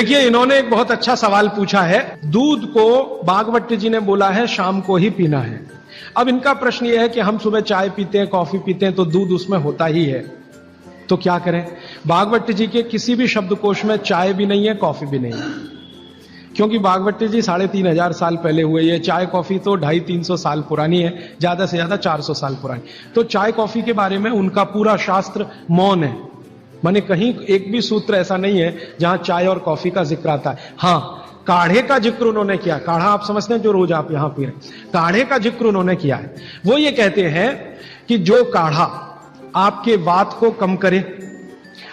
देखिए, इन्होंने एक बहुत अच्छा सवाल पूछा है। दूध को भागवत जी ने बोला है शाम को ही पीना है। अब इनका प्रश्न यह है कि हम सुबह चाय पीते हैं, कॉफी पीते हैं, तो दूध उसमें होता ही है, तो क्या करें? भागवत जी के किसी भी शब्दकोश में चाय भी नहीं है, कॉफी भी नहीं है, क्योंकि भागवत जी 3500 साल पहले हुए। ये चाय कॉफी तो 250-300 साल पुरानी है, ज्यादा से ज्यादा 400 साल पुरानी। तो चाय कॉफी के बारे में उनका पूरा शास्त्र मौन है, माने कहीं एक भी सूत्र ऐसा नहीं है जहां चाय और कॉफी का जिक्र आता है। हां, काढ़े का जिक्र उन्होंने किया। काढ़ा आप समझते हैं जो रोज आप यहां पी रहे, काढ़े का जिक्र उन्होंने किया है। वो ये कहते हैं कि जो काढ़ा आपके वात को कम करे,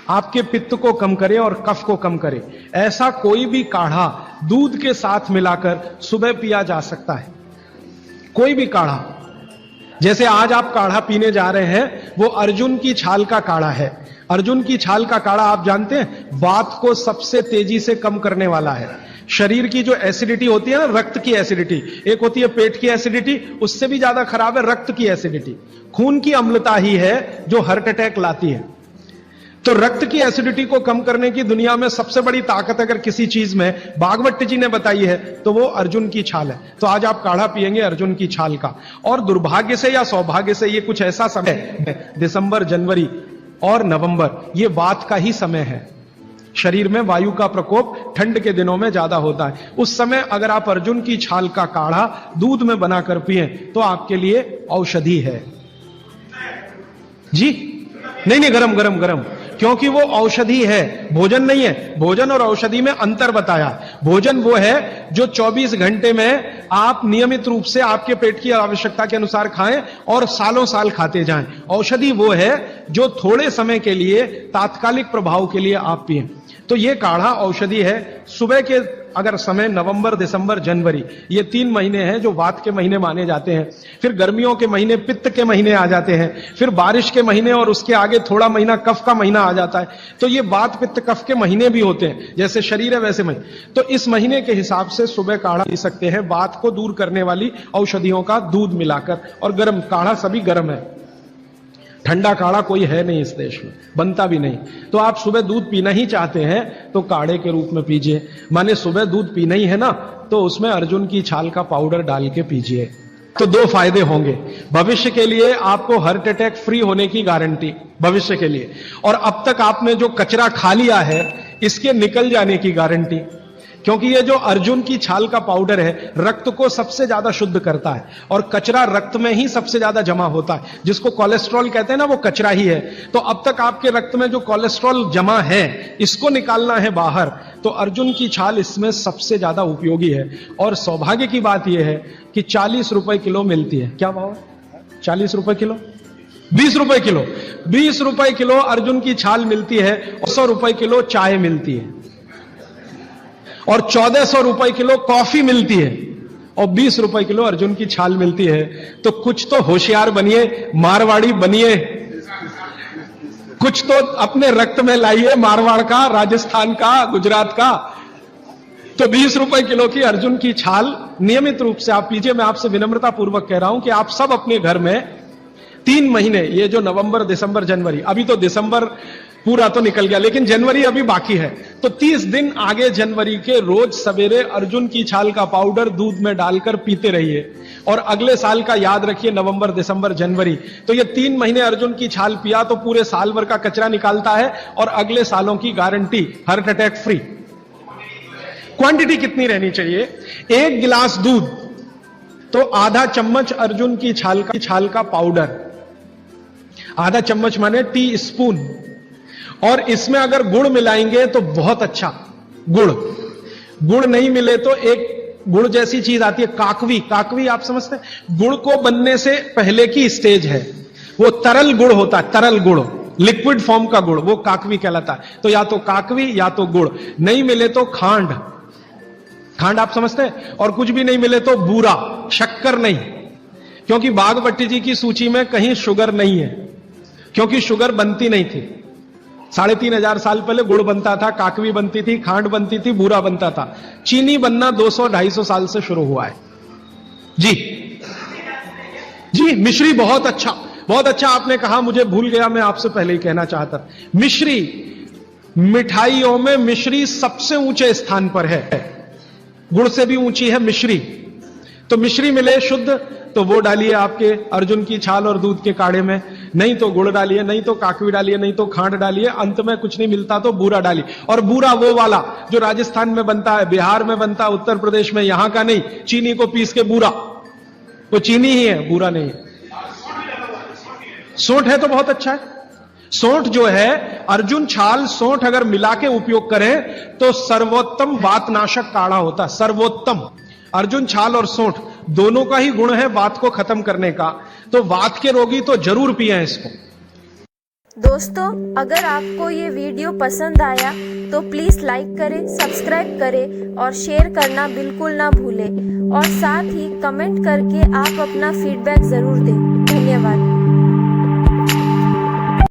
आपके पित्त को कम करे और कफ को कम करे, ऐसा कोई भी काढ़ा दूध के साथ मिलाकर सुबह पिया जा सकता है। कोई भी काढ़ा, जैसे आज आप काढ़ा पीने जा रहे हैं, वो अर्जुन की छाल का काढ़ा है। अर्जुन की छाल का काढ़ा आप जानते हैं, वात को सबसे तेजी से कम करने वाला है। शरीर की जो एसिडिटी होती है ना, रक्त की एसिडिटी, एक होती है पेट की एसिडिटी, उससे भी ज्यादा खराब है रक्त की एसिडिटी। खून की अम्लता ही है जो हार्ट अटैक लाती है। तो रक्त की एसिडिटी को कम करने की दुनिया में सबसे बड़ी ताकत अगर किसी चीज में भागवत जी ने बताई है तो वो अर्जुन की छाल है। तो आज आप काढ़ा पिएंगे अर्जुन की छाल का। और दुर्भाग्य से या सौभाग्य से ये कुछ ऐसा समय है, दिसंबर, जनवरी और नवंबर, ये वात का ही समय है। शरीर में वायु का प्रकोप ठंड के दिनों में ज्यादा होता है। उस समय अगर आप अर्जुन की छाल का काढ़ा दूध में बनाकर पिए तो आपके लिए औषधि है। जी नहीं, गरम गरम गरम, क्योंकि वो औषधि है, भोजन नहीं है। भोजन और औषधि में अंतर बताया। भोजन वो है जो 24 घंटे में आप नियमित रूप से आपके पेट की आवश्यकता के अनुसार खाएं और सालों साल खाते जाएं। औषधि वो है जो थोड़े समय के लिए, तात्कालिक प्रभाव के लिए आप पिएं। तो ये काढ़ा औषधि है। सुबह के अगर समय नवंबर, दिसंबर, जनवरी, ये 3 महीने हैं जो वात के महीने माने जाते हैं। फिर गर्मियों के महीने पित्त के महीने आ जाते हैं। फिर बारिश के महीने और उसके आगे थोड़ा महीना कफ का महीना आ जाता है। तो ये वात, पित्त, कफ के महीने भी होते हैं। जैसे शरीर है वैसे महीने। तो इस महीने के हिसाब से सुबह काढ़ा पी सकते हैं, वात को दूर करने वाली औषधियों का दूध मिलाकर। और गर्म काढ़ा सभी गर्म है, ठंडा काढ़ा कोई है नहीं इस देश में, बनता भी नहीं। तो आप सुबह दूध पीना ही चाहते हैं तो काढ़े के रूप में पीजिए। माने सुबह दूध पीना ही है ना, तो उसमें अर्जुन की छाल का पाउडर डाल के पीजिए। तो 2 फायदे होंगे। भविष्य के लिए आपको हार्ट अटैक फ्री होने की गारंटी, भविष्य के लिए। और अब तक आपने जो कचरा खा लिया है इसके निकल जाने की गारंटी, क्योंकि ये जो अर्जुन की छाल का पाउडर है रक्त को सबसे ज्यादा शुद्ध करता है। और कचरा रक्त में ही सबसे ज्यादा जमा होता है, जिसको कोलेस्ट्रॉल कहते हैं ना, वो कचरा ही है। तो अब तक आपके रक्त में जो कोलेस्ट्रॉल जमा है इसको निकालना है बाहर, तो अर्जुन की छाल इसमें सबसे ज्यादा उपयोगी है। और सौभाग्य की बात यह है कि 40 रुपए किलो मिलती है। क्या भाव है? 40 रुपए किलो, 20 रुपए किलो, 20 रुपए किलो अर्जुन की छाल मिलती है। और 100 रुपए किलो चाय मिलती है, और 1400 रुपए किलो कॉफी मिलती है, और 20 रुपए किलो अर्जुन की छाल मिलती है। तो कुछ तो होशियार बनिए, मारवाड़ी बनिए, कुछ तो अपने रक्त में लाइए, मारवाड़ का, राजस्थान का, गुजरात का। तो 20 रुपए किलो की अर्जुन की छाल नियमित रूप से आप पीजिए। मैं आपसे विनम्रता पूर्वक कह रहा हूं कि आप सब अपने घर में 3 महीने, ये जो नवंबर, दिसंबर, जनवरी, अभी तो दिसंबर पूरा तो निकल गया लेकिन जनवरी अभी बाकी है, तो 30 दिन आगे जनवरी के रोज सवेरे अर्जुन की छाल का पाउडर दूध में डालकर पीते रहिए। और अगले साल का याद रखिए, नवंबर, दिसंबर, जनवरी, तो ये 3 महीने अर्जुन की छाल पिया तो पूरे साल भर का कचरा निकालता है। और अगले सालों की guarantee, heart attack free. Quantity कितनी रहनी चाहिए? 1 गिलास दूध तो आधा चम्मच अर्जुन की छाल का पाउडर, आधा चम्मच माने टी स्पून। और इसमें अगर गुड़ मिलाएंगे तो बहुत अच्छा। गुड़ नहीं मिले तो एक गुड़ जैसी चीज आती है, काकवी। काकवी आप समझते हैं? गुड़ को बनने से पहले की स्टेज है, वो तरल गुड़ होता है, तरल गुड़, लिक्विड फॉर्म का गुड़, वो काकवी कहलाता है। तो या तो काकवी या तो गुड़, नहीं मिले तो खांड। खांड आप समझते हैं? और कुछ भी नहीं मिले तो बूरा, शक्कर नहीं, क्योंकि भागवत जी की सूची में कहीं शुगर नहीं है, क्योंकि शुगर बनती नहीं थी। 3500 साल पहले गुड़ बनता था, काकवी बनती थी, खांड बनती थी, बूरा बनता था। चीनी बनना 200-250 साल से शुरू हुआ है। जी, मिश्री बहुत अच्छा, बहुत अच्छा आपने कहा, मुझे भूल गया, मैं आपसे पहले ही कहना चाहता। मिठाइयों में मिश्री सबसे ऊंचे स्थान पर है। गुड़ से भी ऊंची है मिश्री। तो मिश्री मिले शुद्ध तो वो डालिए आपके अर्जुन की छाल और दूध के काढ़े में, नहीं तो गुड़ डालिए, नहीं तो काकवी डालिए, नहीं तो खांड डालिए, अंत में कुछ नहीं मिलता तो बूरा डालिए। और बूरा वो वाला जो राजस्थान में बनता है, बिहार में बनता है, उत्तर प्रदेश में, यहां का नहीं, चीनी को पीस के बूरा, वो चीनी ही है, बूरा नहीं है। सोंठ है तो बहुत अच्छा है। सोंठ जो है, अर्जुन छाल सोंठ अगर मिला के उपयोग करें तो सर्वोत्तम वातनाशक काढ़ा होता है। सर्वोत्तम अर्जुन छाल और सोंठ दोनों का ही गुण है वात को खत्म करने का। तो वात के रोगी तो जरूर पिएं इसको। दोस्तों, अगर आपको ये वीडियो पसंद आया तो प्लीज लाइक करें, सब्सक्राइब करें और शेयर करना बिल्कुल ना भूलें। और साथ ही कमेंट करके आप अपना फीडबैक जरूर दें। धन्यवाद।